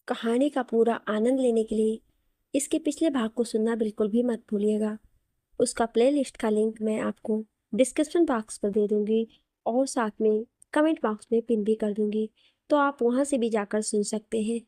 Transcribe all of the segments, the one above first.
कहानी का पूरा आनंद लेने के लिए इसके पिछले भाग को सुनना बिल्कुल भी मत भूलिएगा। उसका प्लेलिस्ट का लिंक मैं आपको डिस्क्रिप्शन बॉक्स पर दे दूंगी और साथ में कमेंट बॉक्स में पिन भी कर दूंगी, तो आप वहां से भी जाकर सुन सकते हैं।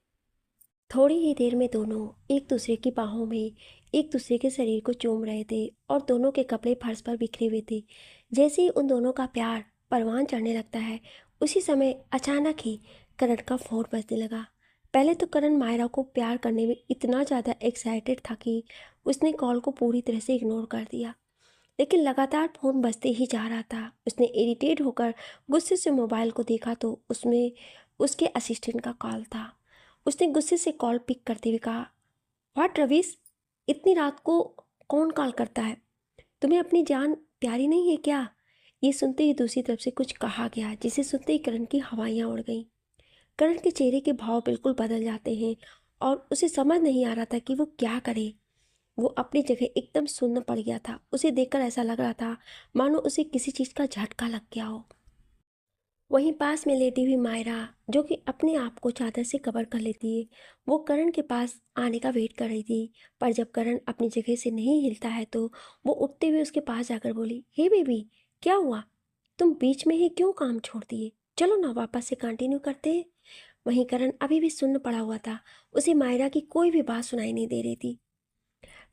थोड़ी ही देर में दोनों एक दूसरे की बाहों में एक दूसरे के शरीर को चूम रहे थे और दोनों के कपड़े फर्श पर बिखरे हुए थे। जैसे ही उन दोनों का प्यार परवान चढ़ने लगता है, उसी समय अचानक ही करण का फ़ोन बजने लगा। पहले तो करण मायरा को प्यार करने में इतना ज़्यादा एक्साइटेड था कि उसने कॉल को पूरी तरह से इग्नोर कर दिया, लेकिन लगातार फ़ोन बजते ही जा रहा था। उसने इरिटेट होकर गुस्से से मोबाइल को देखा तो उसमें उसके असिस्टेंट का कॉल था। उसने गुस्से से कॉल पिक करते हुए कहा, व्हाट रवीश, इतनी रात को कौन कॉल करता है? तुम्हें अपनी जान प्यारी नहीं है क्या? ये सुनते ही दूसरी तरफ से कुछ कहा गया, जिसे सुनते ही करण की हवाइयाँ उड़ गईं। करण के चेहरे के भाव बिल्कुल बदल जाते हैं और उसे समझ नहीं आ रहा था कि वो क्या करे। वो अपनी जगह एकदम सुन्न पड़ गया था। उसे देखकर ऐसा लग रहा था मानो उसे किसी चीज़ का झटका लग गया हो। वहीं पास में लेटी हुई मायरा, जो कि अपने आप को चादर से कवर कर लेती है, वो करण के पास आने का वेट कर रही थी। पर जब करण अपनी जगह से नहीं हिलता है तो वो उठते हुए उसके पास जाकर बोली, हे बेबी, क्या हुआ? तुम बीच में ही क्यों काम छोड़ दिए? चलो ना वापस से कंटिन्यू करते हैं। वहीं करण अभी भी सुन्न पड़ा हुआ था। उसे मायरा की कोई भी बात सुनाई नहीं दे रही थी।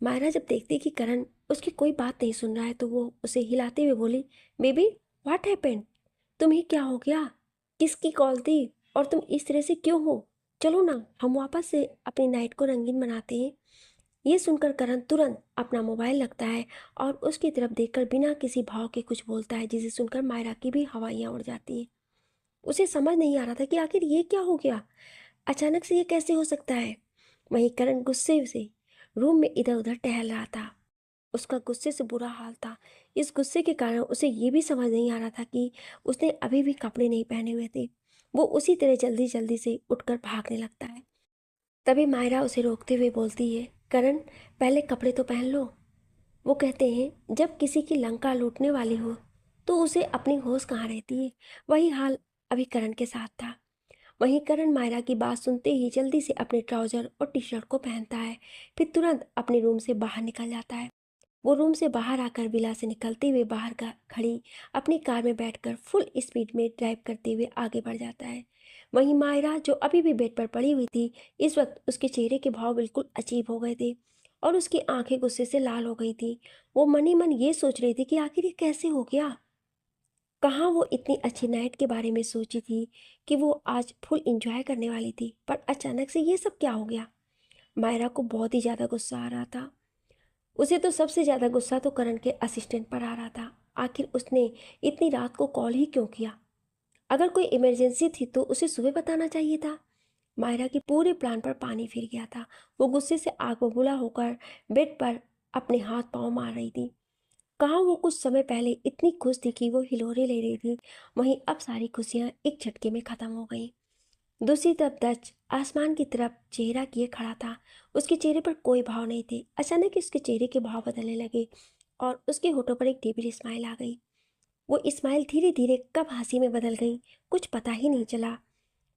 मायरा जब देखती कि करण उसकी कोई बात नहीं सुन रहा है तो वो उसे हिलाते हुए बोली, बेबी, व्हाट हैपेंड? तुम्हें क्या हो गया? किसकी कॉल थी? और तुम इस तरह से क्यों हो? चलो ना, हम वापस से अपनी नाइट को रंगीन बनाते हैं। ये सुनकर करण तुरंत अपना मोबाइल लगता है और उसकी तरफ देखकर बिना किसी भाव के कुछ बोलता है, जिसे सुनकर मायरा की भी हवाइयाँ उड़ जाती हैं। उसे समझ नहीं आ रहा था कि आखिर ये क्या हो गया। अचानक से ये कैसे हो सकता है। वहीं करण गुस्से से रूम में इधर उधर टहल रहा था। उसका गुस्से से बुरा हाल था। इस गुस्से के कारण उसे ये भी समझ नहीं आ रहा था कि उसने अभी भी कपड़े नहीं पहने हुए थे। वो उसी तरह जल्दी जल्दी से उठकर भागने लगता है। तभी मायरा उसे रोकते हुए बोलती है, करण, पहले कपड़े तो पहन लो। वो कहते हैं जब किसी की लंका लूटने वाली हो तो उसे अपनी होश कहाँ रहती है। वही हाल अभी करण के साथ था। वहीं करण मायरा की बात सुनते ही जल्दी से अपने ट्राउजर और टी शर्ट को पहनता है, फिर तुरंत अपने रूम से बाहर निकल जाता है। वो रूम से बाहर आकर विला से निकलते हुए बाहर का खड़ी अपनी कार में बैठकर फुल स्पीड में ड्राइव करते हुए आगे बढ़ जाता है। वहीं मायरा, जो अभी भी बेड पर पड़ी हुई थी, इस वक्त उसके चेहरे के भाव बिल्कुल अजीब हो गए थे और उसकी आंखें गुस्से से लाल हो गई थी। वो मन ही मन ये सोच रही थी कि आखिर ये कैसे हो गया। कहाँ वो इतनी अच्छी नाइट के बारे में सोची थी कि वो आज फुल इंजॉय करने वाली थी, पर अचानक से ये सब क्या हो गया। मायरा को बहुत ही ज़्यादा गुस्सा आ रहा था। उसे तो सबसे ज़्यादा गुस्सा तो करण के असिस्टेंट पर आ रहा था। आखिर उसने इतनी रात को कॉल ही क्यों किया? अगर कोई इमरजेंसी थी तो उसे सुबह बताना चाहिए था। मायरा के पूरे प्लान पर पानी फिर गया था। वो गुस्से से आग बबूला होकर बेड पर अपने हाथ पांव मार रही थी। कहाँ वो कुछ समय पहले इतनी खुश थी कि वो हिलोरे ले रही थी, वहीं अब सारी खुशियाँ एक झटके में ख़त्म हो गई। दूसरी तरफ दच आसमान की तरफ चेहरा किए खड़ा था। उसके चेहरे पर कोई भाव नहीं थे। अचानक उसके चेहरे के भाव बदलने लगे और उसके होठों पर एक डेविल स्माइल आ गई। वो स्माइल धीरे धीरे कब हंसी में बदल गई, कुछ पता ही नहीं चला।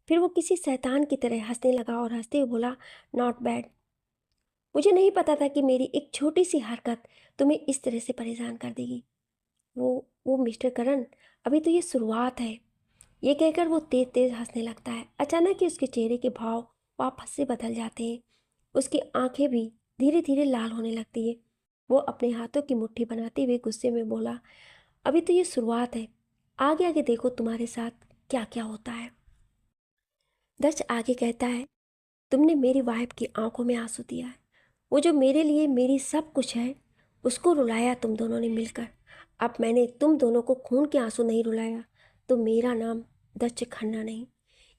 फिर वो किसी शैतान की तरह हंसने लगा और हंसते हुए बोला, नॉट बैड। मुझे नहीं पता था कि मेरी एक छोटी सी हरकत तुम्हें इस तरह से परेशान कर देगी। वो मिस्टर करण, अभी तो ये शुरुआत है। ये कहकर वो तेज तेज हंसने लगता है। अचानक ही उसके चेहरे के भाव वापस से बदल जाते हैं। उसकी आंखें भी धीरे धीरे लाल होने लगती है। वो अपने हाथों की मुट्ठी बनाते हुए गुस्से में बोला, अभी तो ये शुरुआत है, आगे आगे देखो तुम्हारे साथ क्या क्या होता है। दर्श आगे कहता है, तुमने मेरी वाइफ की आंखों में आंसू दिया है। वो जो मेरे लिए मेरी सब कुछ है, उसको रुलाया तुम दोनों ने मिलकर। अब मैंने तुम दोनों को खून के आंसू नहीं रुलाया तो मेरा नाम दक्ष खन्ना नहीं।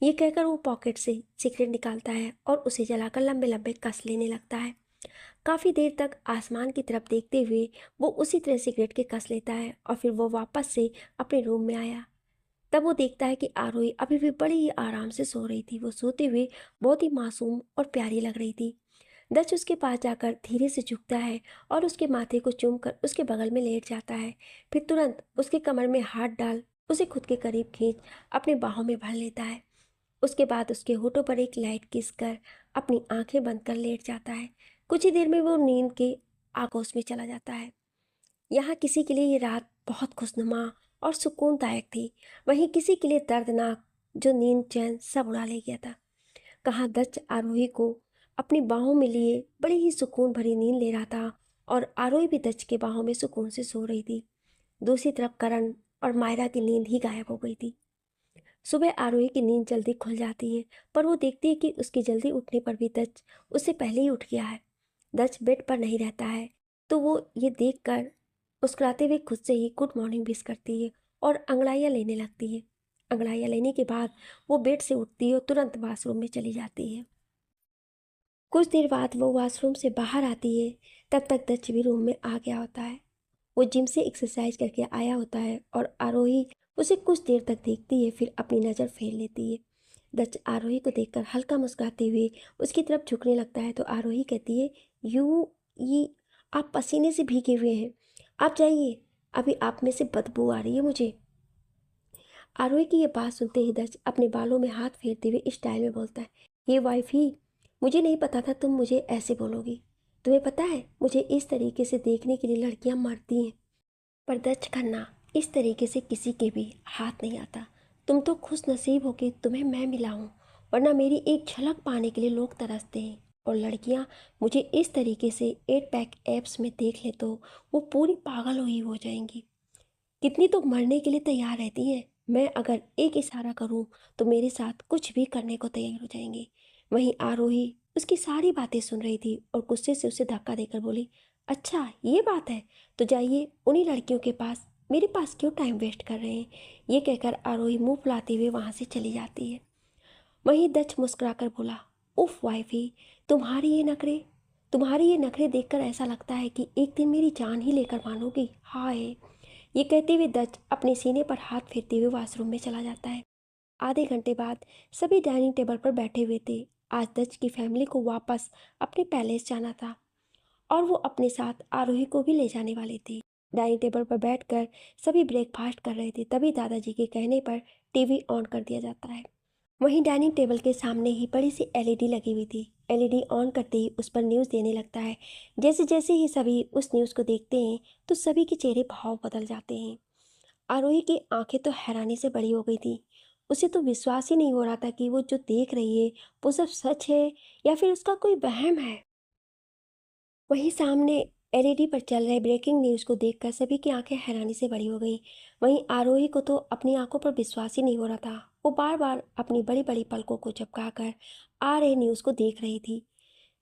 ये कहकर वो पॉकेट से सिगरेट निकालता है और उसे जलाकर लंबे लंबे कस लेने लगता है। काफ़ी देर तक आसमान की तरफ देखते हुए वो उसी तरह सिगरेट के कस लेता है और फिर वो वापस से अपने रूम में आया। तब वो देखता है कि आरोही अभी भी बड़ी ही आराम से सो रही थी। वो सोते हुए बहुत ही मासूम और प्यारी लग रही थी। दक्ष उसके पास जाकर धीरे से झुकता है और उसके माथे को चूमकर उसके बगल में लेट जाता है। फिर तुरंत उसके कमर में हाथ डाल उसे खुद के करीब खींच अपने बाहों में भर लेता है। उसके बाद उसके होठों पर एक लाइट किस कर अपनी आंखें बंद कर लेट जाता है। कुछ ही देर में वो नींद के आगोश में चला जाता है। यहाँ किसी के लिए ये रात बहुत खुशनुमा और सुकूनदायक थी, वहीं किसी के लिए दर्दनाक, जो नींद चैन सब उड़ा ले गया था। कहाँ दत्त आरोही को अपनी बाहों में लिए बड़ी ही सुकून भरी नींद ले रहा था और आरोही भी दत्त के बाहों में सुकून से सो रही थी। दूसरी तरफ करण और मायरा की नींद ही गायब हो गई थी। सुबह आरोही की नींद जल्दी खुल जाती है, पर वो देखती है कि उसके जल्दी उठने पर भी दत्त उससे पहले ही उठ गया है। दत्त बेड पर नहीं रहता है, तो वो ये देखकर मुस्कुराते हुए खुद से ही गुड मॉर्निंग विश करती है और अंगड़ाइयाँ लेने लगती है। अंगड़ाइयाँ लेने के बाद वो बेड से उठती है और तुरंत वॉशरूम में चली जाती है। कुछ देर बाद वो वॉशरूम से बाहर आती है, तब तक दत्त भी रूम में आ गया होता है। वो जिम से एक्सरसाइज करके आया होता है और आरोही उसे कुछ देर तक देखती है, फिर अपनी नज़र फेर लेती है। दत्त आरोही को देखकर हल्का मुस्कुराते हुए उसकी तरफ झुकने लगता है, तो आरोही कहती है, ये आप पसीने से भीगे हुए हैं, आप जाइए, अभी आप में से बदबू आ रही है मुझे। आरोही की ये बात सुनते ही दत्त अपने बालों में हाथ फेरते हुए इस स्टाइल में बोलता है, ये वाइफ ही, मुझे नहीं पता था तुम मुझे ऐसे बोलोगी। तुम्हें पता है मुझे इस तरीके से देखने के लिए लड़कियां मरती हैं, पर दर्ज करना इस तरीके से किसी के भी हाथ नहीं आता। तुम तो खुश नसीब हो कि तुम्हें मैं मिला हूँ, वरना मेरी एक झलक पाने के लिए लोग तरसते हैं, और लड़कियाँ मुझे इस तरीके से 8 पैक एप्स में देख ले तो वो पूरी पागल हुई हो जाएंगी। कितनी तो मरने के लिए तैयार रहती हैं, मैं अगर एक इशारा करूं तो मेरे साथ कुछ भी करने को तैयार हो जाएंगी। वहीं आरोही उसकी सारी बातें सुन रही थी और गुस्से से उसे धक्का देकर बोली, अच्छा ये बात है, तो जाइए उन्हीं लड़कियों के पास, मेरे पास क्यों टाइम वेस्ट कर रहे हैं। ये कहकर आरोही मुंह फुलाते हुए वहां से चली जाती है। वहीं दक्ष मुस्कुराकर बोला, उफ वाइफी, तुम्हारी ये नखरे देखकर ऐसा लगता है कि एक दिन मेरी जान ही लेकर मानोगी, हाय। ये कहते हुए दत्त अपने सीने पर हाथ फेरते हुए वॉशरूम में चला जाता है। आधे घंटे बाद सभी डाइनिंग टेबल पर बैठे हुए थे। आज दत्त की फैमिली को वापस अपने पैलेस जाना था और वो अपने साथ आरोही को भी ले जाने वाले थे। डाइनिंग टेबल पर बैठकर सभी ब्रेकफास्ट कर रहे थे, तभी दादाजी के कहने पर टीवी ऑन कर दिया जाता है। वहीं डाइनिंग टेबल के सामने ही बड़ी सी एलईडी लगी हुई थी। एलईडी ऑन करते ही उस पर न्यूज़ देने लगता है। जैसे जैसे ही सभी उस न्यूज़ को देखते हैं तो सभी के चेहरे भाव बदल जाते हैं। आरोही की आंखें तो हैरानी से बड़ी हो गई थी। उसे तो विश्वास ही नहीं हो रहा था कि वो जो देख रही है वो सब सच है या फिर उसका कोई वहम है। वहीं सामने एलईडी पर चल रहे ब्रेकिंग न्यूज़ को देखकर सभी की आंखें हैरानी से बड़ी हो गई। वहीं आरोही को तो अपनी आंखों पर विश्वास ही नहीं हो रहा था। वो बार बार अपनी बड़ी बड़ी पलकों को झपकाकर आ रहे न्यूज़ को देख रही थी।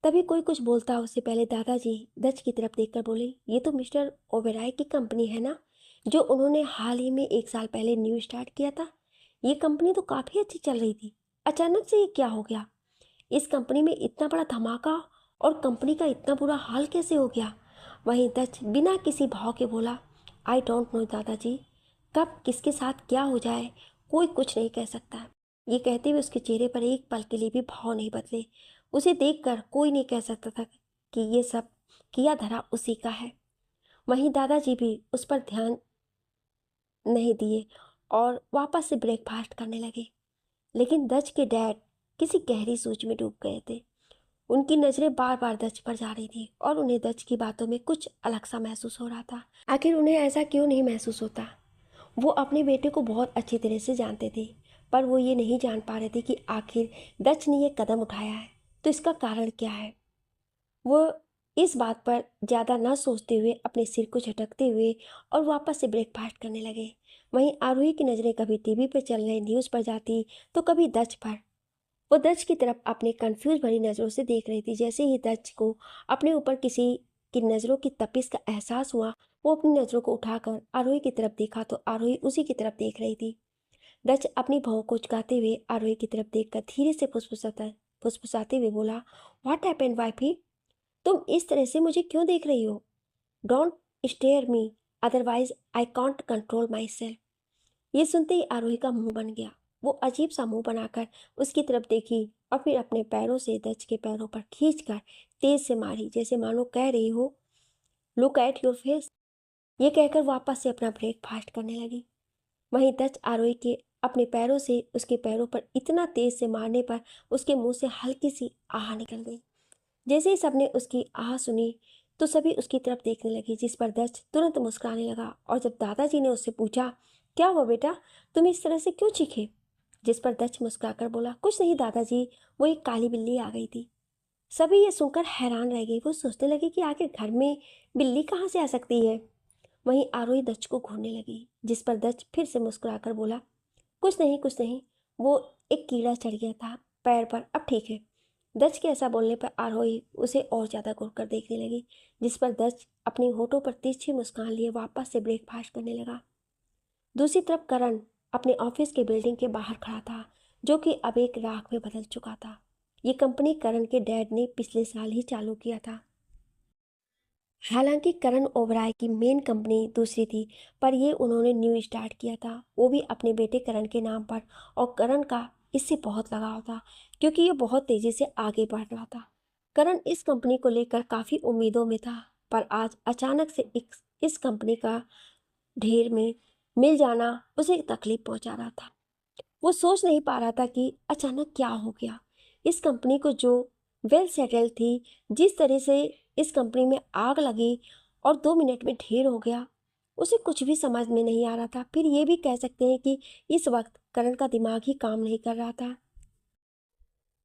तभी कोई कुछ बोलता उससे पहले दादाजी दत्त की तरफ देखकर बोले, ये तो मिस्टर ओबेराय की कंपनी है ना, जो उन्होंने हाल ही में 1 साल पहले न्यू स्टार्ट किया था। ये कंपनी तो काफ़ी अच्छी चल रही थी, अचानक से ये क्या हो गया। इस कंपनी में इतना बड़ा धमाका और कंपनी का इतना बुरा हाल कैसे हो गया। वहीं दत्त बिना किसी भाव के बोला, आई डोंट नो दादाजी, कब किसके साथ क्या हो जाए कोई कुछ नहीं कह सकता। ये कहते हुए उसके चेहरे पर एक पल के लिए भी भाव नहीं बदले। उसे देखकर कोई नहीं कह सकता था कि ये सब किया धरा उसी का है। वहीं दादाजी भी उस पर ध्यान नहीं दिए और वापस से ब्रेकफास्ट करने लगे। लेकिन दत्त के डैड किसी गहरी सोच में डूब गए थे। उनकी नज़रें बार बार दत्त पर जा रही थी और उन्हें दत्त की बातों में कुछ अलग सा महसूस हो रहा था। आखिर उन्हें ऐसा क्यों नहीं महसूस होता। वो अपने बेटे को बहुत अच्छी तरह से जानते थे, पर वो ये नहीं जान पा रहे थे कि आखिर दत्त ने ये कदम उठाया है तो इसका कारण क्या है। वो इस बात पर ज़्यादा न सोचते हुए अपने सिर को झटकते हुए और वापस से ब्रेकफास्ट करने लगे। वहीं आरोही की नज़रें कभी टीवी पर चल रहे न्यूज़ पर जाती तो कभी दत्त पर। वो दत्त की तरफ अपने कंफ्यूज भरी नज़रों से देख रही थी। जैसे ही दत्त को अपने ऊपर किसी की नज़रों की तपिश का एहसास हुआ, वो अपनी नज़रों को उठाकर आरोही की तरफ देखा तो आरोही उसी की तरफ देख रही थी। दत्त अपनी भौं को चुकाते हुए आरोही की तरफ देखकर धीरे से फुसफुसाते हुए बोला, व्हाट हैपेंड वाइफी, तुम इस तरह से मुझे क्यों देख रही हो। Don't stare me, otherwise I can't control myself. ये सुनते ही आरोही का मुंह बन गया। वो अजीब सा मुंह बनाकर उसकी तरफ देखी और फिर अपने पैरों से दत्त के पैरों पर खींचकर तेज से मारी, जैसे मानो कह रही हो, लुक एट योर फेस। ये कहकर वापस से अपना ब्रेकफास्ट करने लगी। वहीं दत्त आरोही के अपने पैरों से उसके पैरों पर इतना तेज से मारने पर उसके मुंह से हल्की सी आह निकल गई। जैसे ही सबने उसकी आह सुनी तो सभी उसकी तरफ देखने लगे, जिस पर दर्श तुरंत मुस्कुराने लगा। और जब दादाजी ने उससे पूछा, क्या हुआ बेटा, तुम इस तरह से क्यों चीखे? जिस पर दर्श मुस्कुराकर बोला, कुछ नहीं दादाजी, वो एक काली बिल्ली आ गई थी। सभी ये सुनकर हैरान रह गई। वो सोचने लगे कि आखिर घर में बिल्ली कहाँ से आ सकती है। वहीं आरोही दत्त को घूरने लगी, जिस पर दत्त फिर से मुस्कुराकर बोला, कुछ नहीं कुछ नहीं, वो एक कीड़ा चढ़ गया था पैर पर, अब ठीक है। दत्त के ऐसा बोलने पर आरोही उसे और ज्यादा घूर कर देखने लगी, जिस पर दत्त अपनी होठों पर तिरछी मुस्कान लिए वापस से ब्रेकफास्ट करने लगा। दूसरी तरफ करण अपने ऑफिस के बिल्डिंग के बाहर खड़ा था, जो कि अब एक राख में बदल चुका था। ये कंपनी करण के डैड ने पिछले साल ही चालू किया था। हालांकि करण ओबराय की मेन कंपनी दूसरी थी, पर ये उन्होंने न्यू स्टार्ट किया था, वो भी अपने बेटे करण के नाम पर। और करण का इससे बहुत लगाव था, क्योंकि ये बहुत तेजी से आगे बढ़ रहा था। करण इस कंपनी को लेकर काफ़ी उम्मीदों में था, पर आज अचानक से इस कंपनी का ढेर में मिल जाना उसे तकलीफ पहुंचा रहा था। वो सोच नहीं पा रहा था कि अचानक क्या हो गया। इस कंपनी को जो वेल सेटल्ड थी, जिस तरह से इस कंपनी में आग लगी और 2 मिनट में ढेर हो गया, उसे कुछ भी समझ में नहीं आ रहा था। फिर ये भी कह सकते हैं कि इस वक्त करण का दिमाग ही काम नहीं कर रहा था।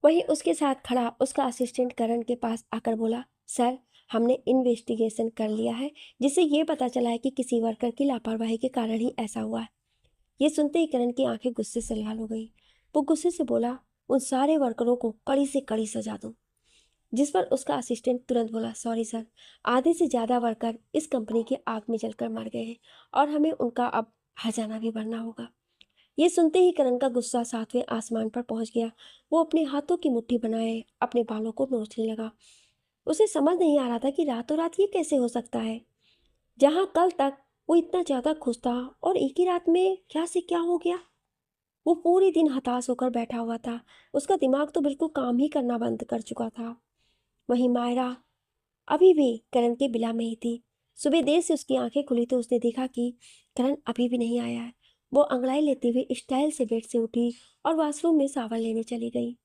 वहीं उसके साथ खड़ा उसका असिस्टेंट करण के पास आकर बोला, सर, हमने इन्वेस्टिगेशन कर लिया है, जिससे ये पता चला है कि किसी वर्कर की लापरवाही के कारण ही ऐसा हुआ है। ये सुनते ही करण की आंखें गुस्से से लाल हो गई। वो गुस्से से बोला, उन सारे वर्करों को कड़ी से कड़ी सजा दो। जिस पर उसका असिस्टेंट तुरंत बोला, सॉरी सर, आधे से ज़्यादा वर्कर इस कंपनी की आग में जलकर मर गए हैं और हमें उनका अब हर्जाना भी भरना होगा। ये सुनते ही करण का गुस्सा 7वें आसमान पर पहुंच गया। वो अपने हाथों की मुट्ठी बनाए अपने बालों को नोचने लगा। उसे समझ नहीं आ रहा था कि रातों रात ये कैसे हो सकता है। जहां कल तक वो इतना ज़्यादा खुश था और एक ही रात में क्या से क्या हो गया। वो पूरे दिन हताश होकर बैठा हुआ था। उसका दिमाग तो बिल्कुल काम ही करना बंद कर चुका था। वहीं मायरा अभी भी करण के बिला में ही थी। सुबह देर से उसकी आंखें खुली तो उसने देखा कि करण अभी भी नहीं आया है। वो अंगड़ाई लेते हुए स्टाइल से बेड से उठी और वॉशरूम में सावन लेने चली गई।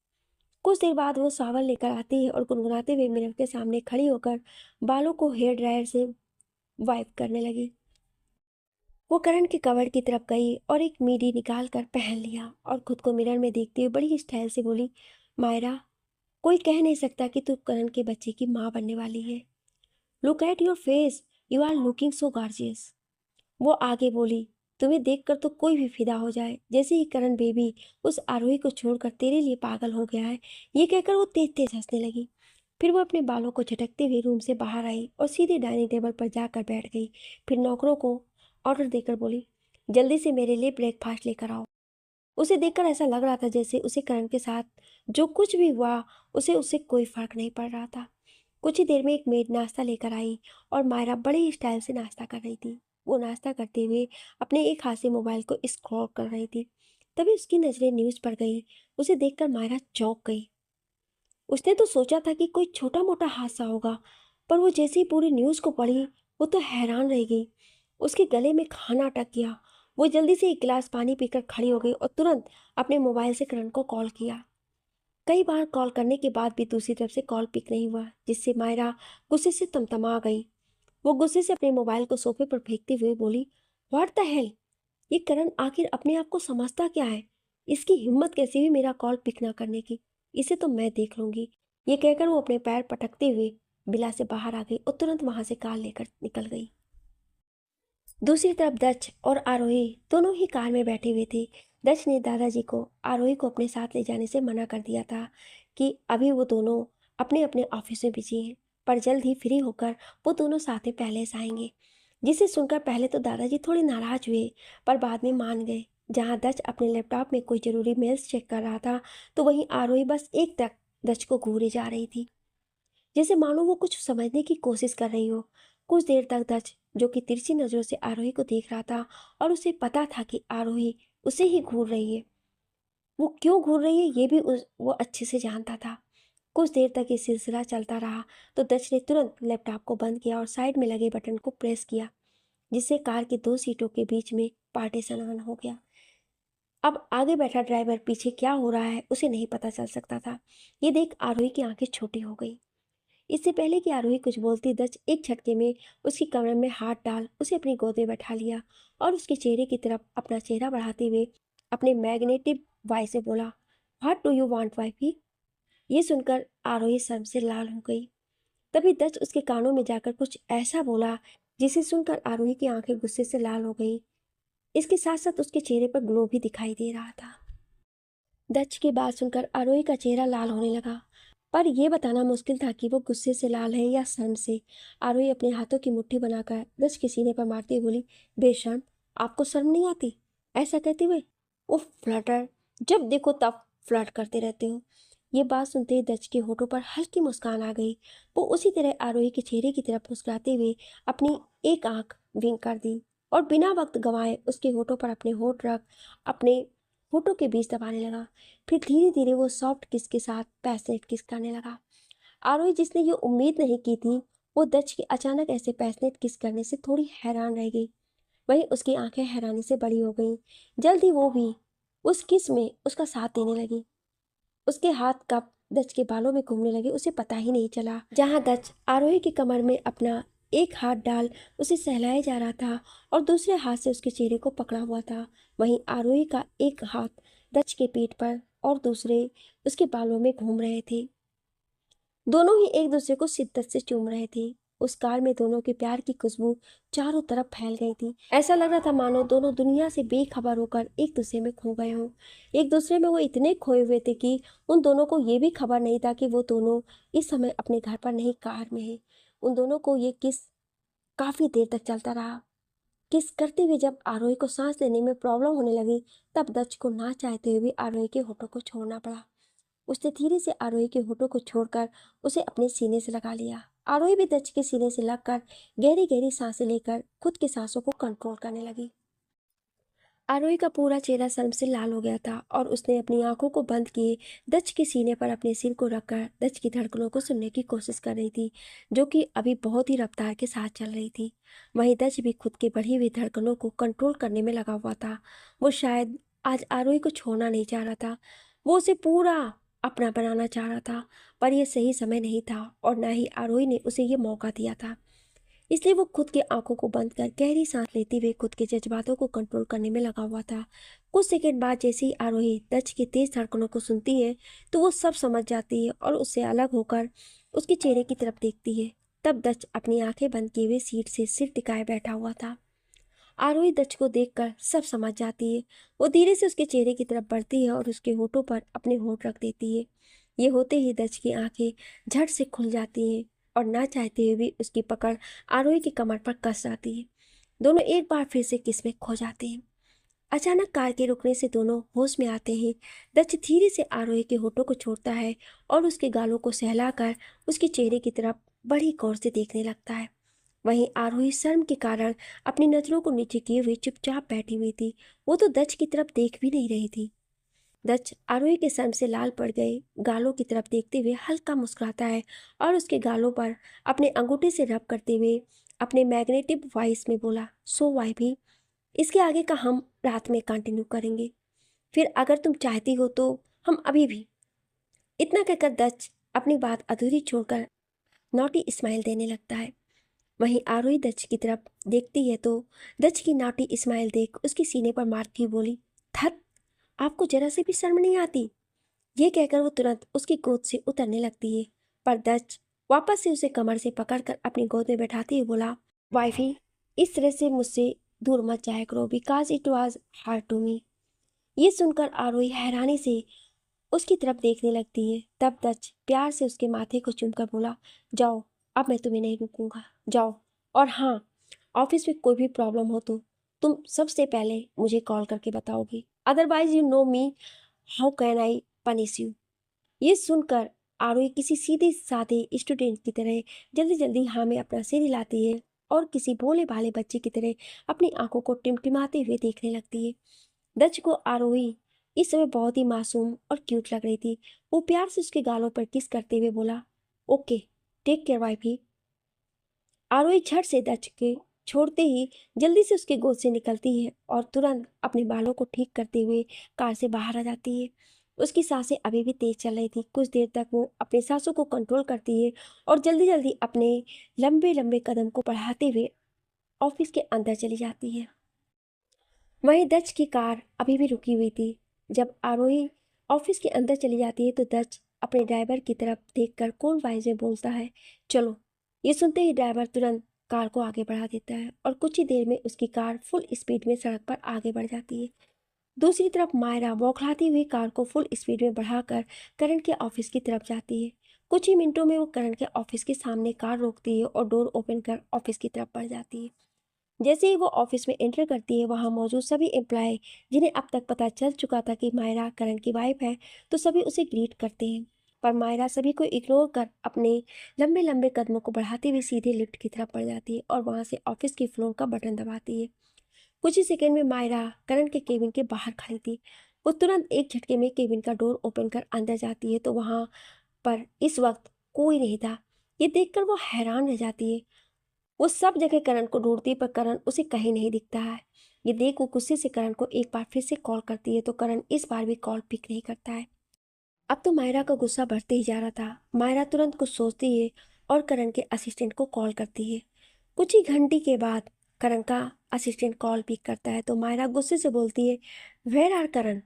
कुछ देर बाद वो सावन लेकर आती है और गुनगुनाते हुए मिरर के सामने खड़ी होकर बालों को हेयर ड्रायर से वाइप करने लगी। वो करण के कवर की तरफ गई और एक मीडी निकाल कर पहन लिया और खुद को मिरर में देखते हुए बड़ी स्टाइल से बोली, मायरा, कोई कह नहीं सकता कि तू करण के बच्चे की माँ बनने वाली है। Look at your face, you are looking so gorgeous. वो आगे बोली, तुम्हें देखकर तो कोई भी फिदा हो जाए। जैसे ही करण बेबी उस आरोही को छोड़कर तेरे लिए पागल हो गया है, ये कहकर वो तेज तेज हंसने लगी। फिर वो अपने बालों को झटकते हुए रूम से बाहर आई और सीधे डाइनिंग टेबल पर जाकर बैठ गई। फिर नौकरों को ऑर्डर देकर बोली, जल्दी से मेरे लिए ब्रेकफास्ट लेकर आओ। उसे देखकर ऐसा लग रहा था जैसे उसे करण के साथ जो कुछ भी हुआ उसे उससे कोई फर्क नहीं पड़ रहा था। कुछ ही देर में एक मेड नाश्ता लेकर आई और मायरा बड़े ही स्टाइल से नाश्ता कर रही थी। वो नाश्ता करते हुए अपने एक हाथ से मोबाइल को स्क्रॉल कर रही थी। तभी उसकी नजरें न्यूज़ पर गई। उसे देखकर मायरा चौंक गई। उसने तो सोचा था कि कोई छोटा मोटा हादसा होगा, पर वो जैसे ही पूरी न्यूज़ को पढ़ी, वो तो हैरान रह गई। उसके गले में खाना अटक गया। वो जल्दी से एक गिलास पानी पीकर खड़ी हो गई और तुरंत अपने मोबाइल से करण को कॉल किया। कई बार कॉल करने के बाद भी दूसरी तरफ से कॉल पिक नहीं हुआ, जिससे मायरा गुस्से से तमतमा गई। वो गुस्से से अपने मोबाइल को सोफे पर फेंकते हुए बोली, व्हाट द हेल, ये करण आखिर अपने आप को समझता क्या है? इसकी हिम्मत कैसी हुई मेरा कॉल पिक ना करने की? इसे तो मैं देख लूंगी। ये कहकर वो अपने पैर पटकते हुए बिला से बाहर आ गई और तुरंत वहां से कार लेकर निकल गई। दूसरी तरफ दक्ष और आरोही दोनों ही कार में बैठे हुए थे। दक्ष ने दादाजी को आरोही को अपने साथ ले जाने से मना कर दिया था कि अभी वो दोनों अपने अपने ऑफिस में बिजी हैं, पर जल्द ही फ्री होकर वो दोनों साथ में पहले से आएंगे। जिसे सुनकर पहले तो दादाजी थोड़े नाराज हुए, पर बाद में मान गए। जहाँ दक्ष अपने लैपटॉप में कोई जरूरी मेल्स चेक कर रहा था, तो वहीं आरोही बस एक तक दक्ष को घूरे जा रही थी, जैसे मानो वो कुछ समझने की कोशिश कर रही हो। कुछ देर तक दक्ष, जो कि तिरछी नजरों से आरोही को देख रहा था और उसे पता था कि आरोही उसे ही घूर रही है, वो क्यों घूर रही है ये भी वो अच्छे से जानता था। कुछ देर तक ये सिलसिला चलता रहा तो दक्ष ने तुरंत लैपटॉप को बंद किया और साइड में लगे बटन को प्रेस किया, जिससे कार की 2 सीटों के बीच में पार्टीशन ऑन हो गया। अब आगे बैठा ड्राइवर पीछे क्या हो रहा है उसे नहीं पता चल सकता था। ये देख आरोही की आंखें छोटी हो गई। इससे पहले कि आरोही कुछ बोलती, दच एक झटके में उसकी कमर में हाथ डाल उसे अपनी गोद में बैठा लिया और उसके चेहरे की तरफ अपना चेहरा बढ़ाते हुए अपने मैग्नेटिक वॉइस से बोला, what do you want wifey. ये सुनकर आरोही शर्म से लाल हो गई। तभी दच उसके कानों में जाकर कुछ ऐसा बोला जिसे सुनकर आरोही की आंखें गुस्से से लाल हो गई। इसके साथ साथ उसके चेहरे पर ग्लो भी दिखाई दे रहा था। दच की बात सुनकर आरोही का चेहरा लाल होने लगा, पर यह बताना मुश्किल था कि वो गुस्से से लाल है या शर्म से। आरोही अपने हाथों की मुट्ठी बनाकर दच के सीने पर मारती हुई बोली, बेशर्म, आपको शर्म नहीं आती। ऐसा कहते हुए, उफ फ्लटर, जब देखो तब फ्लर्ट करते रहते हो। ये बात सुनते ही दच के होठों पर हल्की मुस्कान आ गई। वो उसी तरह आरोही के चेहरे की तरफ मुस्कुराते हुए अपनी एक आंख विंक कर दी और बिना वक्त गंवाए उसके होठों पर अपने होठ रख अपने होठों के बीच दबाने लगा। फिर धीरे धीरे वो सॉफ्ट किस के साथ पैशनेट किस करने लगा। आरोही, जिसने ये उम्मीद नहीं की थी, वो दच के अचानक ऐसे पैशनेट किस करने से थोड़ी हैरान रह गई। वहीं उसकी आंखें हैरानी से बड़ी हो गईं। जल्द ही वो भी उस किस में उसका साथ देने लगी। उसके हाथ कब दच के बालों में घूमने लगे उसे पता ही नहीं चला। जहां दच आरोही की कमर में अपना एक हाथ डाल उसे सहलाया जा रहा था और दूसरे हाथ से उसके चेहरे को पकड़ा हुआ था, वहीं आरोही का एक हाथ दच के पीठ पर और दूसरे उसके बालों में घूम रहे थे। दोनों ही एक दूसरे को शिद्दत से चूम रहे थे। उस कार में दोनों के प्यार की खुशबू चारों तरफ फैल गई थी। ऐसा लग रहा था मानो दोनों दुनिया से बेखबर होकर एक दूसरे में खो गए हों। एक दूसरे में वो इतने खोए हुए थे कि उन दोनों को ये भी खबर नहीं था कि वो दोनों इस समय अपने घर पर नहीं, कार में है। उन दोनों को ये किस काफी देर तक चलता रहा। किस करते हुए जब आरोही को सांस लेने में प्रॉब्लम होने लगी, तब दच को ना चाहते हुए भी आरोही के होठों को छोड़ना पड़ा। उसने धीरे से आरोही के होठों को छोड़कर उसे अपने सीने से लगा लिया। आरोही भी दच के सीने से लगकर गहरी गहरी सांसें लेकर खुद की सांसों को कंट्रोल करने लगी। आरोही का पूरा चेहरा शर्म से लाल हो गया था और उसने अपनी आंखों को बंद किए दच के सीने पर अपने सिर को रखकर दच की धड़कनों को सुनने की कोशिश कर रही थी, जो कि अभी बहुत ही रफ्तार के साथ चल रही थी। वहीं दच भी खुद की बढ़ी हुई धड़कनों को कंट्रोल करने में लगा हुआ था। वो शायद आज आरोही को छोड़ना नहीं चाह रहा था, वो उसे पूरा अपना बनाना चाह रहा था, पर यह सही समय नहीं था और न ही आरोही ने उसे ये मौका दिया था। इसलिए वो खुद की आंखों को बंद कर गहरी सांस लेते हुए खुद के जज्बातों को कंट्रोल करने में लगा हुआ था। कुछ सेकंड बाद जैसे ही आरोही दच की तेज धड़कनों को सुनती है, तो वो सब समझ जाती है और उससे अलग होकर उसके चेहरे की तरफ देखती है। तब दच अपनी आंखें बंद किए हुए सीट से सिर टिकाए बैठा हुआ था। आरोही दच को देखकर सब समझ जाती है। वो धीरे से उसके चेहरे की तरफ बढ़ती है और उसके होठों पर अपने होठ रख देती है। ये होते ही दच की आंखें झट से खुल जाती हैं और ना चाहते हुए भी उसकी पकड़ आरोही की कमर पर कस जाती है। दोनों एक बार फिर से किस में खो जाते हैं। अचानक कार के रुकने से दोनों होश में आते हैं। दच धीरे से आरोही के होठों को छोड़ता है और उसके गालों को सहलाकर उसके चेहरे की तरफ बड़ी गौर से देखने लगता है। वहीं आरोही शर्म के कारण अपनी नजरों को नीचे किए हुए चुपचाप बैठी हुई थी। वो तो दच की तरफ देख भी नहीं रही थी। दच आरोही के शर्म से लाल पड़ गए गालों की तरफ देखते हुए हल्का मुस्कुराता है और उसके गालों पर अपने अंगूठे से रब करते हुए अपने मैग्नेटिक वॉइस में बोला, सो वाई भी, इसके आगे का हम रात में कंटिन्यू करेंगे, फिर अगर तुम चाहती हो तो हम अभी भी। इतना कहकर दच अपनी बात अधूरी छोड़कर नोटी स्माइल देने लगता है। वहीं आरोही दच की तरफ देखती है तो दच की नोटी स्माइल देख उसके सीने पर मारती हुई बोली, धत, आपको जरा से भी शर्म नहीं आती। ये कहकर वो तुरंत उसकी गोद से उतरने लगती है, पर दच वापस से उसे कमर से पकड़कर अपनी गोद में बैठाते हुए बोला, वाइफी, इस तरह से मुझसे दूर मत जाया करो, because it was hard to me. ये सुनकर आरोही हैरानी से उसकी तरफ देखने लगती है। तब दच प्यार से उसके माथे को चूमकर बोला, जाओ, अब मैं तुम्हें नहीं रुकूंगा, जाओ। और हाँ, ऑफिस में कोई भी प्रॉब्लम हो तो तुम सबसे पहले मुझे कॉल करके बताओगी, otherwise you know me, how can I punish you. ये सुनकर आरोही किसी सीधे साधे स्टूडेंट की तरह जल्दी जल्दी हाँ में अपना सिर हिलाती है और किसी भोले भाले बच्चे की तरह अपनी आंखों को टिमटिमाते हुए देखने लगती है। दच को आरोही इस समय बहुत ही मासूम और क्यूट लग रही थी। वो प्यार से उसके गालों पर किस करते हुए बोला, ओके, टेक केयर वाइफी। आरोही झट से दच के छोड़ते ही जल्दी से उसके गोद से निकलती है और तुरंत अपने बालों को ठीक करते हुए कार से बाहर आ जाती है। उसकी सांसें अभी भी तेज चल रही थी। कुछ देर तक वो अपने सांसों को कंट्रोल करती है और जल्दी जल्दी अपने लंबे लंबे कदम को बढ़ाते हुए ऑफिस के अंदर चली जाती है। वहीं दक्ष की कार अभी भी रुकी हुई थी। जब आरोही ऑफिस के अंदर चली जाती है तो दक्ष अपने ड्राइवर की तरफ देखकर कोल्ड वॉइस में बोलता है, चलो। ये सुनते ही ड्राइवर तुरंत कार को आगे बढ़ा देता है और कुछ ही देर में उसकी कार फुल स्पीड में सड़क पर आगे बढ़ जाती है। दूसरी तरफ मायरा बौखलाती हुई कार को फुल स्पीड में बढ़ाकर करण के ऑफिस की तरफ जाती है। कुछ ही मिनटों में वो करण के ऑफिस के सामने कार रोकती है और डोर ओपन कर ऑफिस की तरफ बढ़ जाती है। जैसे ही वो ऑफिस में एंटर करती है, वहां मौजूद सभी एम्प्लॉय, जिन्हें अब तक पता चल चुका था कि मायरा करण की वाइफ है, तो सभी उसे ग्रीट करते हैं। पर मायरा सभी को इग्नोर कर अपने लंबे लंबे कदमों को बढ़ाते हुए सीधे लिफ्ट की तरफ बढ़ जाती है और वहां से ऑफिस की फ्लोर का बटन दबाती है। कुछ ही सेकंड में मायरा करण के केबिन के बाहर खड़ी थी। वो तुरंत एक झटके में केबिन का डोर ओपन कर अंदर जाती है तो वहां पर इस वक्त कोई नहीं था। ये देखकर वो हैरान रह जाती है। वो सब जगह करण को ढूंढती पर करण उसे कहीं नहीं दिखता है। ये देख वो गुस्से से करण को एक बार फिर से कॉल करती है तो करण इस बार भी कॉल पिक नहीं करता है। अब तो मायरा का गुस्सा बढ़ते ही जा रहा था। मायरा तुरंत कुछ सोचती है और करण के असिस्टेंट को कॉल करती है। कुछ ही घंटे के बाद करण का असिस्टेंट कॉल पिक करता है तो मायरा गुस्से से बोलती है, वेयर आर करण।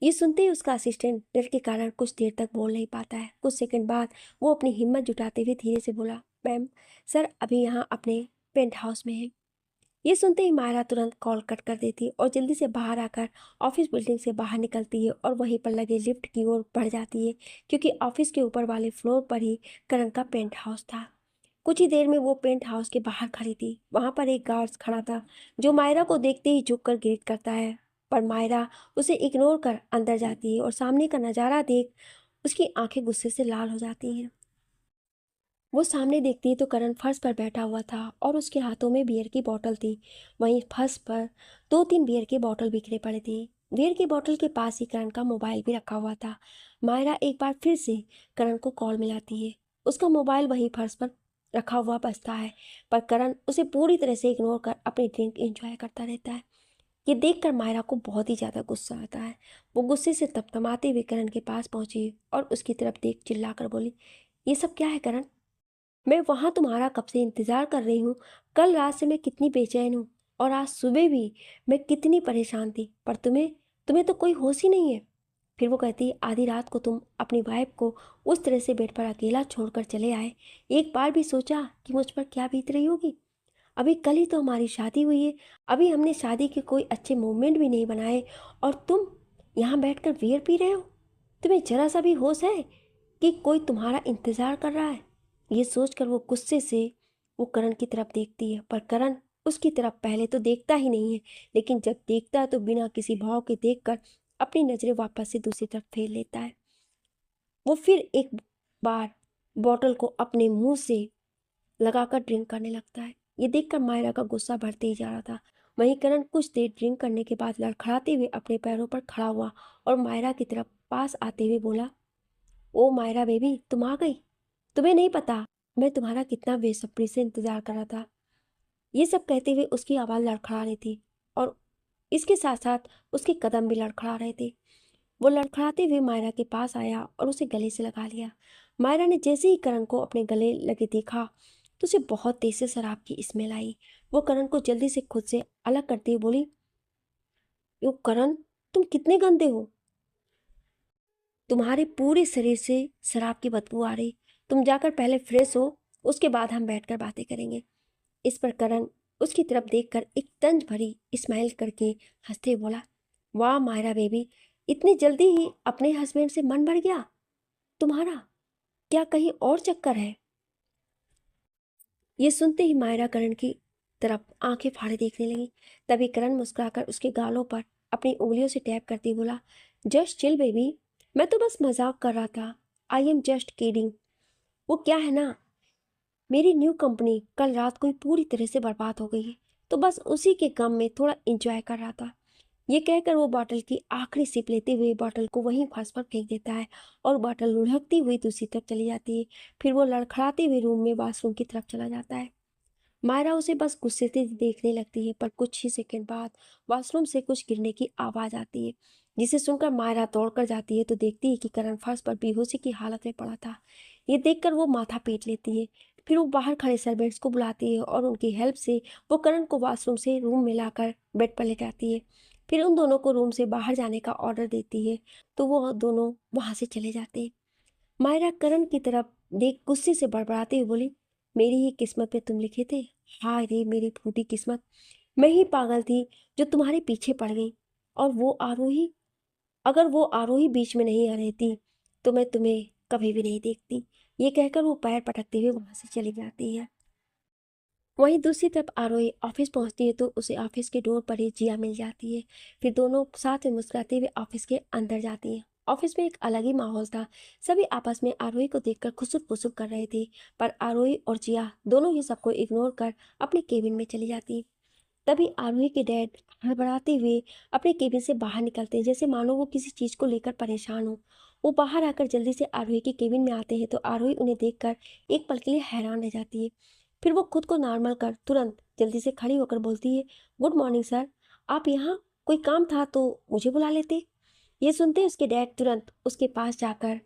ये सुनते ही उसका असिस्टेंट डर के कारण कुछ देर तक बोल नहीं पाता है। कुछ सेकंड बाद वो अपनी हिम्मत जुटाते हुए धीरे से बोला, मैम, सर अभी यहाँ अपने पेंट हाउस में है। ये सुनते ही मायरा तुरंत कॉल कट कर देती है और जल्दी से बाहर आकर ऑफिस बिल्डिंग से बाहर निकलती है और वहीं पर लगे लिफ्ट की ओर बढ़ जाती है, क्योंकि ऑफिस के ऊपर वाले फ्लोर पर ही करण का पेंट हाउस था। कुछ ही देर में वो पेंट हाउस के बाहर खड़ी थी। वहां पर एक गार्ड खड़ा था जो मायरा को देखते ही झुककर ग्रीट करता है। पर मायरा उसे इग्नोर कर अंदर जाती है और सामने का नजारा देख उसकी आंखें गुस्से से लाल हो जाती हैं। वो सामने देखती तो करण फर्श पर बैठा हुआ था और उसके हाथों में बियर की बोतल थी। वहीं फर्श पर दो तीन बियर के बोतल बिखरे पड़े थे। बियर की बोतल के पास ही करण का मोबाइल भी रखा हुआ था। मायरा एक बार फिर से करण को कॉल मिलाती है। उसका मोबाइल वहीं फर्श पर रखा हुआ बजता है, पर करण उसे पूरी तरह से इग्नोर कर अपनी ड्रिंक एंजॉय करता रहता है। ये देखकर मायरा को बहुत ही ज़्यादा गुस्सा आता है। वो गुस्से से तमतमाते हुए करण के पास पहुंची और उसकी तरफ देख चिल्लाकर बोली, ये सब क्या है करण? मैं वहां तुम्हारा कब से इंतजार कर रही हूँ। कल रात से मैं कितनी बेचैन हूँ और आज सुबह भी मैं कितनी परेशान थी, पर तुम्हें तुम्हें तो कोई होश ही नहीं है। फिर वो कहती, आधी रात को तुम अपनी वाइफ को उस तरह से बेड पर अकेला छोड़कर चले आए। एक बार भी सोचा कि मुझ पर क्या बीत रही होगी? अभी कल ही तो हमारी शादी हुई है। अभी हमने शादी के कोई अच्छे मोमेंट भी नहीं बनाए और तुम यहाँ बैठकर बियर पी रहे हो। तुम्हें जरा सा भी होश है कि कोई तुम्हारा इंतजार कर रहा है? ये सोचकर वो गुस्से से वो करण की तरफ देखती है, पर करण उसकी तरफ पहले तो देखता ही नहीं है, लेकिन जब देखता है तो बिना किसी भाव के देखकर अपनी नजरें वापस से दूसरी तरफ फेर लेता है। वो फिर एक बार बॉटल को अपने मुंह से लगाकर ड्रिंक करने लगता है। ये देखकर मायरा का गुस्सा बढ़ते ही जा रहा था। वहीं करण कुछ देर ड्रिंक करने के बाद लड़खड़ाते हुए अपने पैरों पर खड़ा हुआ और मायरा की तरफ पास आते हुए बोला, ओ मायरा बेबी, तुम आ गई। तुम्हें नहीं पता मैं तुम्हारा कितना बेसब्री से इंतजार कर रहा था। ये सब कहते हुए उसकी आवाज़ लड़खड़ा रही थी और इसके साथ साथ उसके कदम भी लड़खड़ा रहे थे। वो लड़खड़ाते हुए मायरा के पास आया और उसे गले से लगा लिया। मायरा ने जैसे ही करण को अपने गले लगे देखा तो उसे बहुत तेज से शराब की स्मेल आई। वो करण को जल्दी से खुद से अलग करते हुए बोली, यो करण, तुम कितने गंदे हो। तुम्हारे पूरे शरीर से शराब की बदबू आ रही। तुम जाकर पहले फ्रेश हो, उसके बाद हम बैठकर बातें करेंगे। इस पर करण उसकी तरफ देखकर एक तंज भरी स्माइल करके हंसते हुए बोला, वाह मायरा बेबी, इतनी जल्दी ही अपने हस्बैंड से मन भर गया तुम्हारा? क्या कहीं और चक्कर है? ये सुनते ही मायरा करण की तरफ आंखें फाड़े देखने लगी। तभी करण मुस्कुराकर उसके गालों पर अपनी उंगलियों से टैप करती बोला, जस्ट चिल बेबी, मैं तो बस मजाक कर रहा था। I am just kidding. वो क्या है ना, मेरी न्यू कंपनी कल रात को ही पूरी तरह से बर्बाद हो गई है, तो बस उसी के गम में थोड़ा इंजॉय कर रहा था। ये कहकर वो बॉटल की आखिरी सिप लेते हुए बॉटल को वहीं फर्श पर फेंक देता है और बॉटल लुढ़कती हुई दूसरी तरफ चली जाती है। फिर वो लड़खड़ाते हुए रूम में वॉशरूम की तरफ चला जाता है। मायरा उसे बस गुस्से से देखने लगती है, पर कुछ ही सेकंड बाद वॉशरूम से कुछ गिरने की आवाज आती है, जिसे सुनकर मायरा दौड़कर जाती है तो देखती है कि करण फर्श पर बेहोशी की हालत में पड़ा था। ये देखकर वो माथा पीट लेती है। फिर वो बाहर खड़े सर्वेंट्स को बुलाती है और उनकी हेल्प से वो करण को वॉशरूम से रूम में लाकर बेड पर ले जाती है। फिर उन दोनों को रूम से बाहर जाने का ऑर्डर देती है, तो वो दोनों वहां से चले जाते हैं। मायरा करण की तरफ देख गुस्से से बड़बड़ाते हुए बोली, मेरी ही किस्मत में तुम लिखे थे। हाय रे मेरी फूटी किस्मत, मैं ही पागल थी जो तुम्हारे पीछे पड़ गई। और वो आरोही, अगर वो आरोही बीच में नहीं आ रहती तो मैं तुम्हें कभी भी नहीं देखती। ये कहकर वो पैर पटकते हुए वहां से चली जाती है। वहीं दूसरी तरफ आरोही ऑफिस पहुंचती है तो उसे ऑफिस के डोर पर ही जिया मिल जाती है। फिर दोनों साथ में मुस्कुराते हुए ऑफिस के अंदर जाती हैं। ऑफिस में एक अलग ही माहौल था। सभी आपस में आरोही को देखकर खुसुक फुसुक कर रहे थे, पर आरोही और जिया दोनों ही सबको इग्नोर कर अपने केबिन में चली जाती। तभी आरोही के डैड हड़बड़ाते हुए अपने केबिन से बाहर निकलते हैं, जैसे मानो वो किसी चीज को लेकर परेशान हो। वो बाहर आकर जल्दी से आरोही के केबिन में आते हैं तो आरोही उन्हें देखकर एक पल के लिए हैरान रह जाती है। फिर वो खुद को नॉर्मल कर तुरंत जल्दी से खड़ी होकर बोलती है, गुड मॉर्निंग सर, आप यहाँ? कोई काम था तो मुझे बुला लेते। ये सुनते उसके डैड तुरंत उसके पास जाकर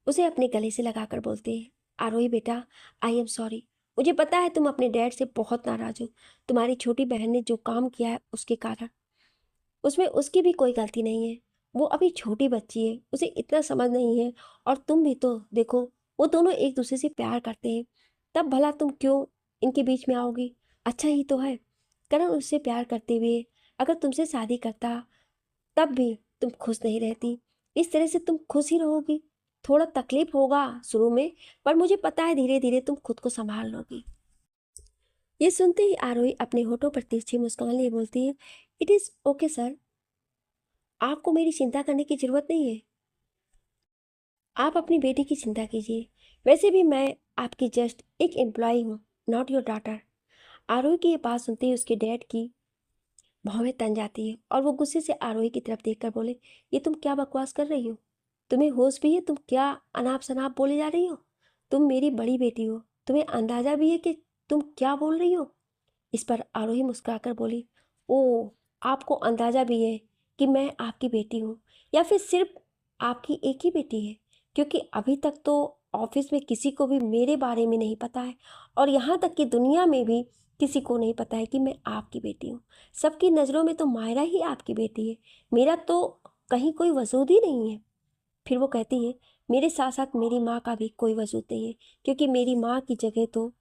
उसे अपने गले से लगाकर बोलते हैं, आरोही बेटा, आई एम सॉरी। मुझे पता है तुम अपने डैड से बहुत नाराज हो। तुम्हारी छोटी बहन ने जो काम किया है उसके कारण, उसमें उसकी भी कोई गलती नहीं है। वो अभी छोटी बच्ची है, उसे इतना समझ नहीं है। और तुम भी तो देखो, वो दोनों एक दूसरे से प्यार करते हैं, तब भला तुम क्यों इनके बीच में आओगी? अच्छा ही तो है। करण उससे प्यार करते हुए अगर तुमसे शादी करता तब भी तुम खुश नहीं रहती। इस तरह से तुम खुश ही रहोगी। थोड़ा तकलीफ होगा शुरू में, पर मुझे पता है धीरे धीरे तुम खुद को संभाल लोगी। ये सुनते ही आरोही अपने होठों पर तिरछी मुस्कान लिए बोलती है, इट इज ओके सर, आपको मेरी चिंता करने की जरूरत नहीं है। आप अपनी बेटी की चिंता कीजिए। वैसे भी मैं आपकी जस्ट एक एम्प्लॉय हूँ, नॉट योर डॉटर। आरोही की ये बात सुनते ही उसके डैड की भौहें तन जाती है और वो गुस्से से आरोही की तरफ देखकर बोले, ये तुम क्या बकवास कर रही हो? तुम्हें होश भी है? तुम क्या अनाप शनाप बोले जा रही हो? तुम मेरी बड़ी बेटी हो, तुम्हें अंदाजा भी है कि तुम क्या बोल रही हो? इस पर आरोही मुस्कुराकर बोली, ओ, आपको अंदाजा भी है कि मैं आपकी बेटी हूँ, या फिर सिर्फ आपकी एक ही बेटी है? क्योंकि अभी तक तो ऑफिस में किसी को भी मेरे बारे में नहीं पता है, और यहाँ तक कि दुनिया में भी किसी को नहीं पता है कि मैं आपकी बेटी हूँ। सबकी नज़रों में तो मायरा ही आपकी बेटी है, मेरा तो कहीं कोई वजूद ही नहीं है। फिर वो कहती है, मेरे साथ साथ मेरी माँ का भी कोई वजूद नहीं है, क्योंकि मेरी माँ की जगह तो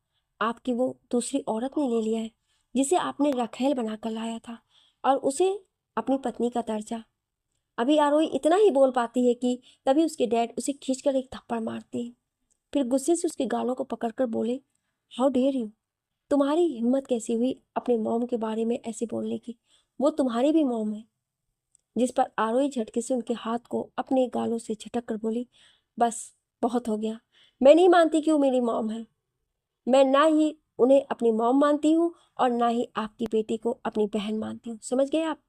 आपकी वो दूसरी औरत ने ले लिया है, जिसे आपने रखेल बनाकर लाया था, और उसे अपनी पत्नी का दर्जा। अभी आरोही इतना ही बोल पाती है कि तभी उसके डैड उसे खींचकर एक थप्पड़ मारते हैं। फिर गुस्से से उसके गालों को पकड़कर बोले, हाउ डेयर यू, तुम्हारी हिम्मत कैसी हुई अपने मॉम के बारे में ऐसे बोलने की? वो तुम्हारी भी मॉम है। जिस पर आरोही झटके से उनके हाथ को अपने गालों से झटक कर बोली, बस बहुत हो गया। मैं नहीं मानती कि वो मेरी मॉम है। मैं ना ही उन्हें अपनी मॉम मानती हूँ और ना ही आपकी बेटी को अपनी बहन मानती हूँ, समझ गए आप?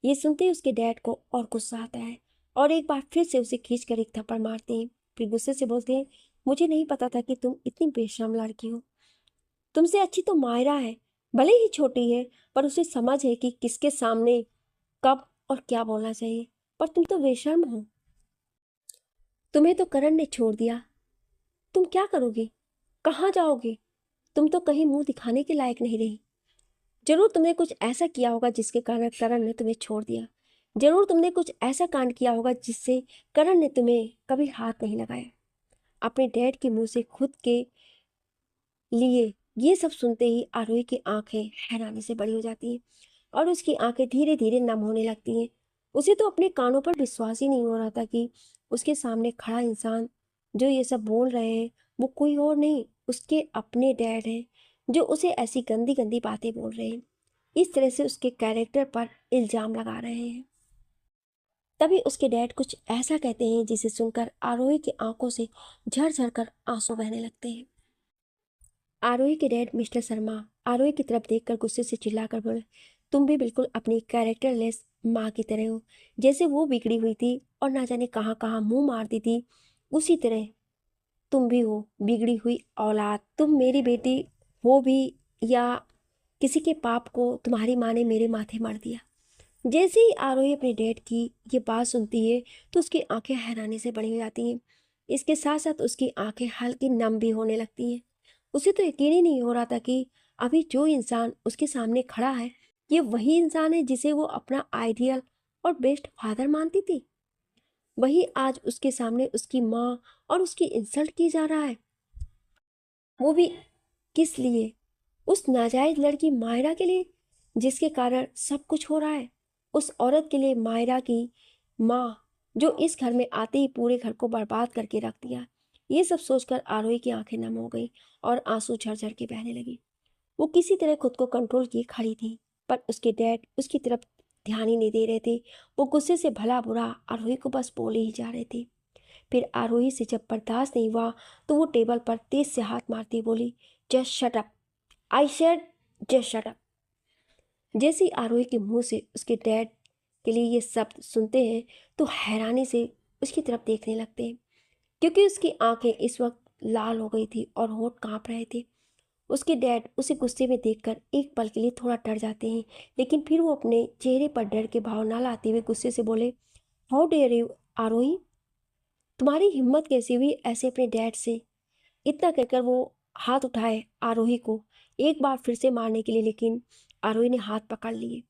ये सुनते ही उसके डैड को और गुस्सा आता है और एक बार फिर से उसे खींच कर एक थप्पड़ मारते हैं। फिर गुस्से से बोलते हैं, मुझे नहीं पता था कि तुम इतनी बेशर्म लड़की हो। तुमसे अच्छी तो मायरा है, भले ही छोटी है, पर उसे समझ है कि किसके सामने कब और क्या बोलना चाहिए। पर तुम तो बेशर्म हो। तुम्हें तो करण ने छोड़ दिया, तुम क्या करोगे? कहाँ जाओगे? तुम तो कहीं मुंह दिखाने के लायक नहीं रही। जरूर तुमने कुछ ऐसा किया होगा जिसके कारण करण ने तुम्हें छोड़ दिया। जरूर तुमने कुछ ऐसा कांड किया होगा जिससे करण ने तुम्हें कभी हाथ नहीं लगाया। अपने डैड के मुंह से खुद के लिए ये सब सुनते ही आरोही की आंखें हैरानी से बड़ी हो जाती हैं और उसकी आंखें धीरे धीरे नम होने लगती हैं। उसे तो अपने कानों पर विश्वास ही नहीं हो रहा था कि उसके सामने खड़ा इंसान जो ये सब बोल रहे हैं वो कोई और नहीं, उसके अपने डैड हैं, जो उसे ऐसी गंदी गंदी बातें बोल रहे हैं, इस तरह से उसके कैरेक्टर पर इल्जाम लगा रहे हैं। तभी उसके डैड कुछ ऐसा कहते हैं जिसे सुनकर आरोही की आंखों से झरझर कर आंसू बहने लगते हैं। आरोही के डैड मिस्टर शर्मा आरोही की तरफ देखकर गुस्से से चिल्लाकर बोले, तुम भी बिल्कुल अपनी कैरेक्टरलेस माँ की तरह हो। जैसे वो बिगड़ी हुई थी और ना जाने कहाँ कहाँ मुंह मारती थी, उसी तरह तुम भी हो बिगड़ी हुई औलाद। तुम मेरी बेटी हो भी या किसी के पाप को तुम्हारी माँ ने मेरे माथे मार दिया। जैसे ही आरोही अपने डैड की ये बात सुनती है तो उसकी आंखें हैरानी से बड़ी हो जाती हैं। इसके साथ साथ उसकी आंखें हल्की नम भी होने लगती हैं। उसे तो यकीन ही नहीं हो रहा था कि अभी जो इंसान उसके सामने खड़ा है ये वही इंसान है जिसे वो अपना आइडियल और बेस्ट फादर मानती थी। वही आज उसके सामने उसकी माँ और उसकी इंसल्ट की जा रहा है। वो भी किस लिए? उस नाजायज लड़की मायरा के लिए, जिसके कारण सब कुछ हो रहा है। उस औरत के लिए, मायरा की माँ, जो इस घर में आते ही पूरे घर को बर्बाद करके रख दिया। ये सब सोचकर आरोही की आंखें नम हो गई और आंसू झरझर के बहने लगी। वो किसी तरह खुद को कंट्रोल किए खड़ी थी, पर उसके डैड उसकी तरफ ध्यान ही नहीं दे रहे थे। वो गुस्से से भला बुरा आरोही को बस बोले ही जा रहे थे। फिर आरोही से जब बर्दाश्त नहीं हुआ तो वो टेबल पर तेज से हाथ मारती बोली, just shut up, I said just shut up. जैसे ही आरोही के मुंह से उसके डैड के लिए ये शब्द सुनते हैं तो हैरानी से उसकी तरफ देखने लगते हैं, क्योंकि उसकी आंखें इस वक्त लाल हो गई थी और होंठ कांप रहे थे। उसके डैड उसे गुस्से में देखकर एक पल के लिए थोड़ा डर जाते हैं, लेकिन फिर वो अपने चेहरे पर डर के भाव ना लाते हुए गुस्से से बोले, हाउ डेयर यू आरोही, तुम्हारी हिम्मत कैसी हुई ऐसे अपने डैड से? इतना कहकर वो हाथ उठाए आरोही को एक बार फिर से मारने के लिए, लेकिन आरोही ने हाथ पकड़ लिए।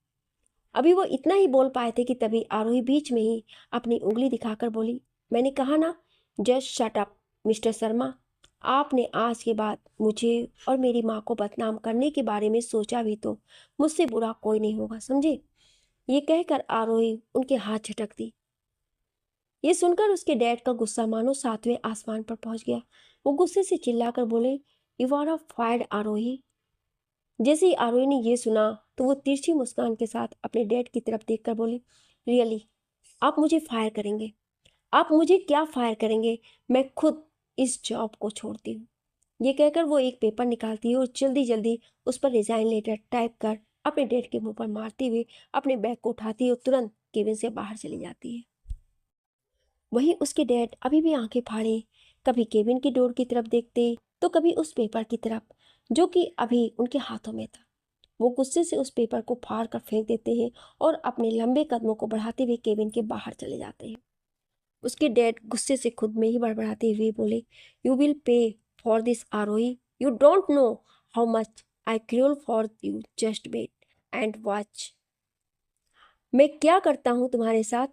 अभी वो इतना ही बोल पाए थे कि तभी आरोही बीच में ही अपनी उंगली दिखाकर बोली, मैंने कहा ना, just shut up mister Sharma. आपने आज के बाद मुझे और मेरी माँ को बदनाम करने के बारे में सोचा भी तो मुझसे बुरा कोई नहीं होगा, समझे? ये कहकर आरोही उनके हाथ झटक दी। ये सुनकर उसके डैड का गुस्सा मानो सातवें आसमान पर पहुंच गया। वो गुस्से से चिल्लाकर बोले, यू आर अ फायर्ड आरोही। जैसे ही आरोही ने ये सुना तो वो तिरछी मुस्कान के साथ अपने डैड की तरफ देखकर बोली, रियली, आप मुझे फायर करेंगे? आप मुझे क्या फायर करेंगे? मैं खुद इस जॉब को छोड़ती हूँ। ये कहकर वो एक पेपर निकालती है और जल्दी जल्दी उस पर रिजाइन लेटर टाइप कर अपने डैड के मुंह पर मारते हुए अपने बैग को उठाती है और तुरंत केबिन से बाहर चली जाती है। वहीं उसके डैड अभी भी आंखें फाड़े कभी केबिन की डोर की तरफ देखते तो कभी उस पेपर की तरफ जो कि अभी उनके हाथों में था। वो गुस्से से उस पेपर को फाड़ कर फेंक देते हैं और अपने लंबे कदमों को बढ़ाते हुए केबिन के बाहर चले जाते हैं। उसके डैड गुस्से से खुद में ही बड़बड़ाते हुए बोले, you will pay for this Aarohi, you don't know how much I cruel for you, just wait and watch. मैं क्या करता हूँ तुम्हारे साथ?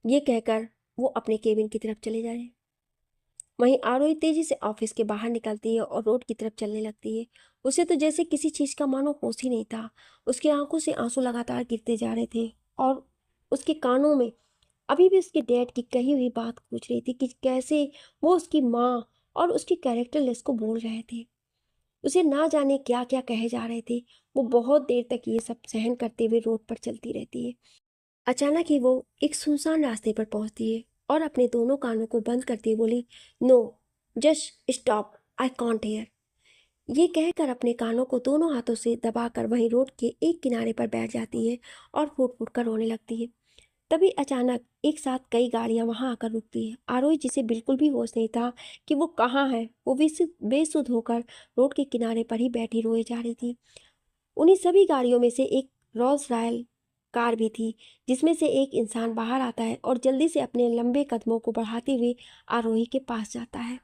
ये कहकर वो अपने केबिन की तरफ चले जाए। वहीं आरोही तेजी से ऑफिस के बाहर निकलती है और रोड की तरफ चलने लगती है। उसे तो जैसे किसी चीज का मानो होश ही नहीं था। उसकी आंखों से आंसू लगातार गिरते जा रहे थे और उसके कानों में अभी भी उसके डैड की कही हुई बात पूछ रही थी कि कैसे वो उसकी माँ और उसकी कैरेक्टर लेस को बोल रहे थे। उसे ना जाने क्या क्या कहे जा रहे थे। वो बहुत देर तक ये सब सहन करते हुए रोड पर चलती रहती है। अचानक ही वो एक सुनसान रास्ते पर पहुंचती है और अपने दोनों कानों को बंद करती हुए बोली, no, just stop, I can't hear. ये कहकर अपने कानों को दोनों हाथों से दबाकर वहीं रोड के एक किनारे पर बैठ जाती है और फूट फूट कर रोने लगती है। तभी अचानक एक साथ कई गाड़ियां वहां आकर रुकती है। आरोही, जिसे बिल्कुल भी होश नहीं था कि वो कहाँ है, वो बेसुध होकर रोड के किनारे पर ही बैठी रोए जा रही थी। उन्हीं सभी गाड़ियों में से एक रोल्स रॉयल कार भी थी, जिसमें से एक इंसान बाहर आता है और जल्दी से अपने लंबे कदमों को बढ़ाते हुए आरोही के पास जाता है।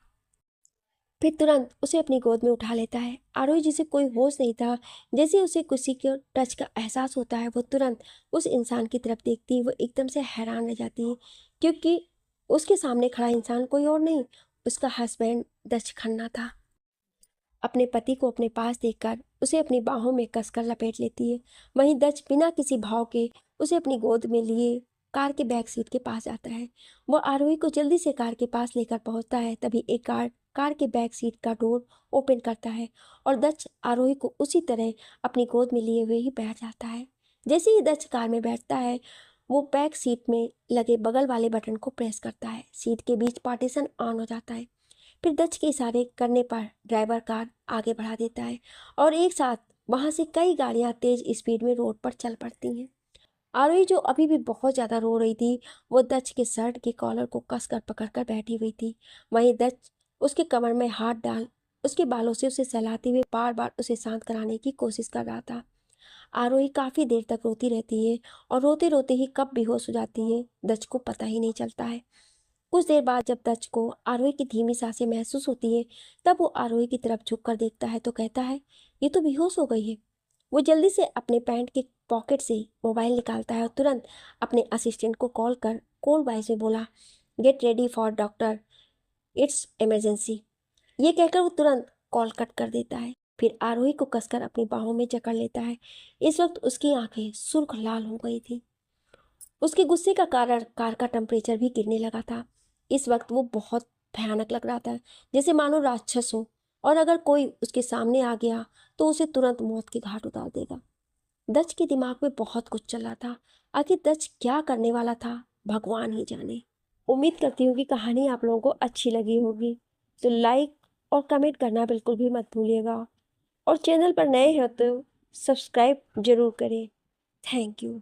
फिर तुरंत उसे अपनी गोद में उठा लेता है। आरोही, जिसे कोई होश नहीं था, जैसे उसे किसी के टच का एहसास होता है, वो तुरंत उस इंसान की तरफ देखती, वो एकदम से हैरान रह जाती है, क्योंकि उसके सामने खड़ा इंसान कोई और नहीं, उसका हस्बैंड दक्ष खन्ना था। अपने पति को अपने पास देखकर उसे अपनी बाहों में कसकर लपेट लेती है। वहीं दक्ष बिना किसी भाव के उसे अपनी गोद में लिए कार के बैक सीट के पास आता है। वो आरोही को जल्दी से कार के पास लेकर पहुंचता है। तभी एक कार कार के बैक सीट का डोर ओपन करता है और दक्ष आरोही को उसी तरह अपनी गोद में लिए हुए ही बैठ जाता है। जैसे ही दक्ष कार में बैठता है, वो बैक सीट में लगे बगल वाले बटन को प्रेस करता है। सीट के बीच पार्टीशन ऑन हो जाता है। फिर दक्ष के इशारे करने पर ड्राइवर कार आगे बढ़ा देता है और एक साथ वहां से कई गाड़ियां तेज स्पीड में रोड पर चल पड़ती हैं। आरोही, जो अभी भी बहुत ज्यादा रो रही थी, वो दक्ष के शर्ट के कॉलर को कसकर पकड़कर बैठी हुई थी। वहीं दक्ष उसके कमर में हाथ डाल उसके बालों से उसे सहलाते हुए बार बार उसे शांत कराने की कोशिश कर रहा था। आरोही काफ़ी देर तक रोती रहती है और रोते रोते ही कब बेहोश हो जाती है दच को पता ही नहीं चलता है। कुछ देर बाद जब दच को आरोही की धीमी सांसें महसूस होती है तब वो आरोही की तरफ झुककर देखता है तो कहता है, ये तो बेहोश हो गई है। वो जल्दी से अपने पैंट के पॉकेट से मोबाइल निकालता है और तुरंत अपने असिस्टेंट को कॉल कर कोल्ड वॉइस में बोला, get ready for doctor, it's emergency. ये कहकर वो तुरंत कॉल कट कर देता है। फिर आरोही को कसकर अपनी बाहों में जकड़ लेता है। इस वक्त उसकी आंखें सुर्ख लाल हो गई थी। उसके गुस्से का कारण कार का टेम्परेचर भी गिरने लगा था। इस वक्त वो बहुत भयानक लग रहा था, जैसे मानो राक्षस हो, और अगर कोई उसके सामने आ गया तो उसे तुरंत मौत के घाट उतार देगा। दच के दिमाग में बहुत कुछ चल रहा था। आखिर दच क्या करने वाला था, भगवान ही जाने। उम्मीद करती हूँ कि कहानी आप लोगों को अच्छी लगी होगी, तो लाइक और कमेंट करना बिल्कुल भी मत भूलिएगा, और चैनल पर नए हैं तो सब्सक्राइब जरूर करें। Thank you.